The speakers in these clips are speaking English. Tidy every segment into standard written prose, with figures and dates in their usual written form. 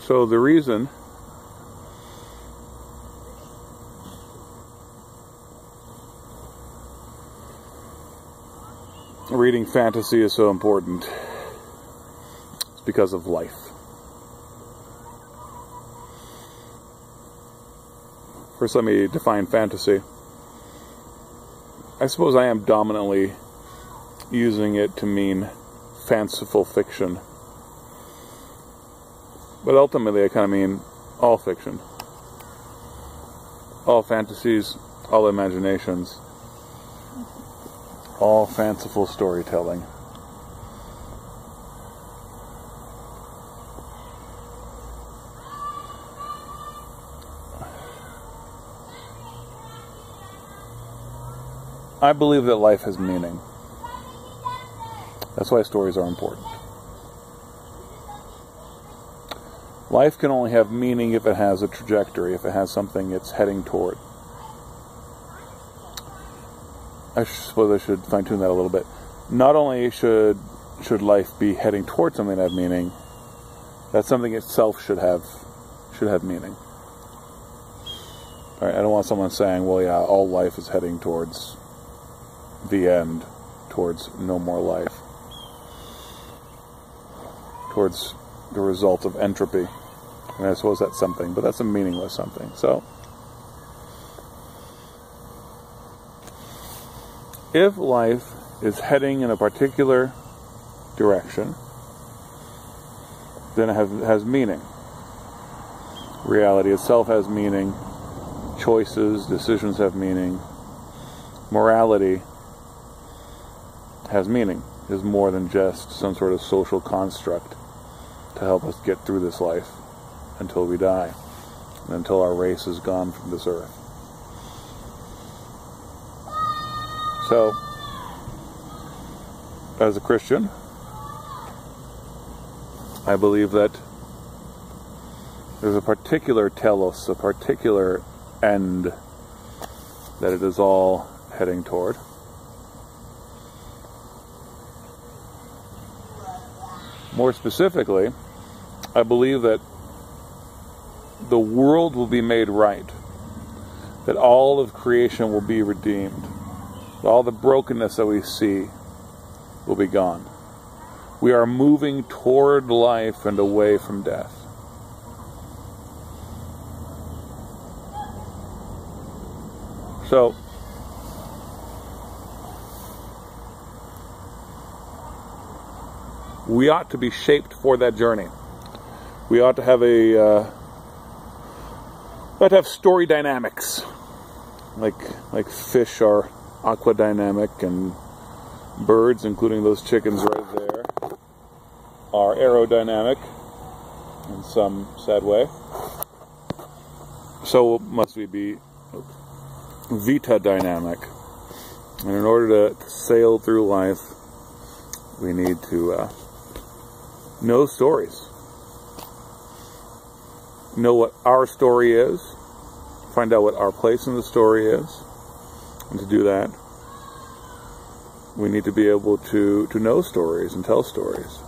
So the reason reading fantasy is so important is because of life. First, let me define fantasy. I suppose I am dominantly using it to mean fanciful fiction. But ultimately, I kind of mean all fiction. All fantasies, all imaginations, all fanciful storytelling. I believe that life has meaning. That's why stories are important. Life can only have meaning if it has a trajectory, if it has something it's heading toward. I suppose I should fine-tune that a little bit. Not only should life be heading toward something that has meaning, that something itself should have meaning. All right, I don't want someone saying, well, yeah, all life is heading towards the end, towards no more life, towards the result of entropy. And I suppose that's something, but that's a meaningless something. So, if life is heading in a particular direction, then it has meaning. Reality itself has meaning. Choices, decisions have meaning. Morality has meaning. Is more than just some sort of social construct to help us get through this life until we die, and until our race is gone from this earth. So, as a Christian, I believe that there's a particular telos, a particular end that it is all heading toward. More specifically, I believe that the world will be made right, that all of creation will be redeemed, that all the brokenness that we see will be gone. We are moving toward life and away from death. So, we ought to be shaped for that journey. We ought to have story dynamics, like fish are aquadynamic, and birds, including those chickens right there, are aerodynamic in some sad way. So must we be vita dynamic. And in order to sail through life, we need to know stories. Know what our story is. Find out what our place in the story is. And to do that, we need to be able to know stories and tell stories.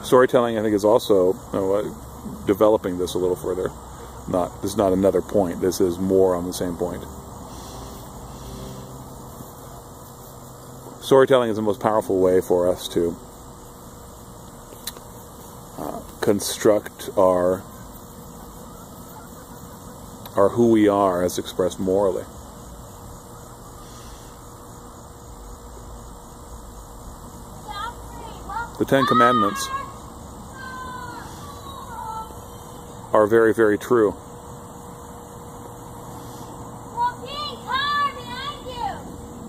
Storytelling, I think, is also developing this a little further. This is not another point. This is more on the same point. Storytelling is the most powerful way for us to construct our who we are as expressed morally. The Ten Commandments are very, very true.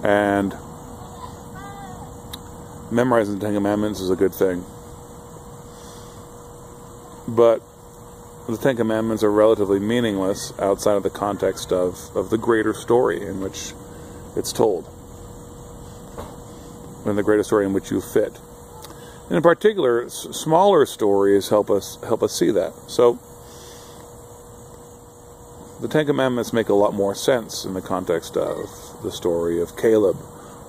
And memorizing the Ten Commandments is a good thing. But the Ten Commandments are relatively meaningless outside of the context of the greater story in which it's told. And the greater story in which you fit. And in particular, smaller stories help us see that. So, the Ten Commandments make a lot more sense in the context of the story of Caleb,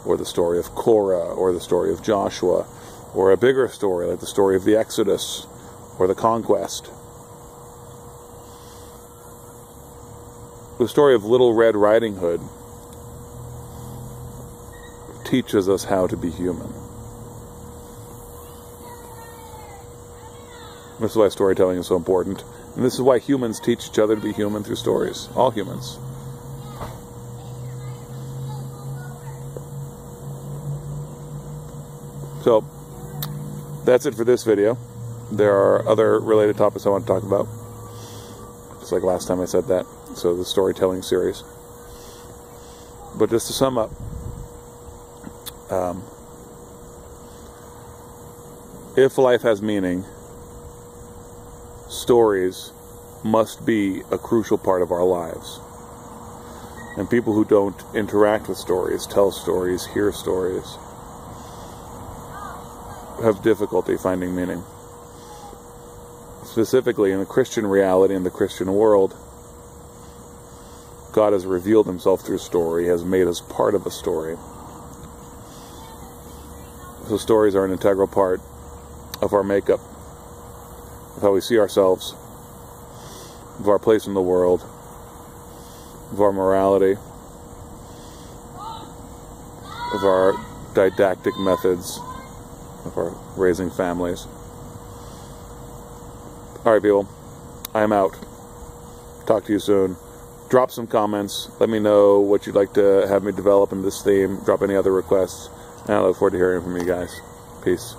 or the story of Korah, or the story of Joshua, or a bigger story like the story of the Exodus or the Conquest. The story of Little Red Riding Hood teaches us how to be human. This is why storytelling is so important. And this is why humans teach each other to be human through stories. All humans. So, that's it for this video. There are other related topics I want to talk about. Just like last time I said that. So, the storytelling series. But just to sum up, if life has meaning, stories must be a crucial part of our lives. And people who don't interact with stories, tell stories, hear stories, have difficulty finding meaning. Specifically, in the Christian reality, in the Christian world, God has revealed himself through story, has made us part of a story. So stories are an integral part of our makeup, of how we see ourselves, of our place in the world, of our morality, of our didactic methods, of our raising families. Alright people, I am out. Talk to you soon. Drop some comments. Let me know what you'd like to have me develop in this theme. Drop any other requests. And I look forward to hearing from you guys. Peace.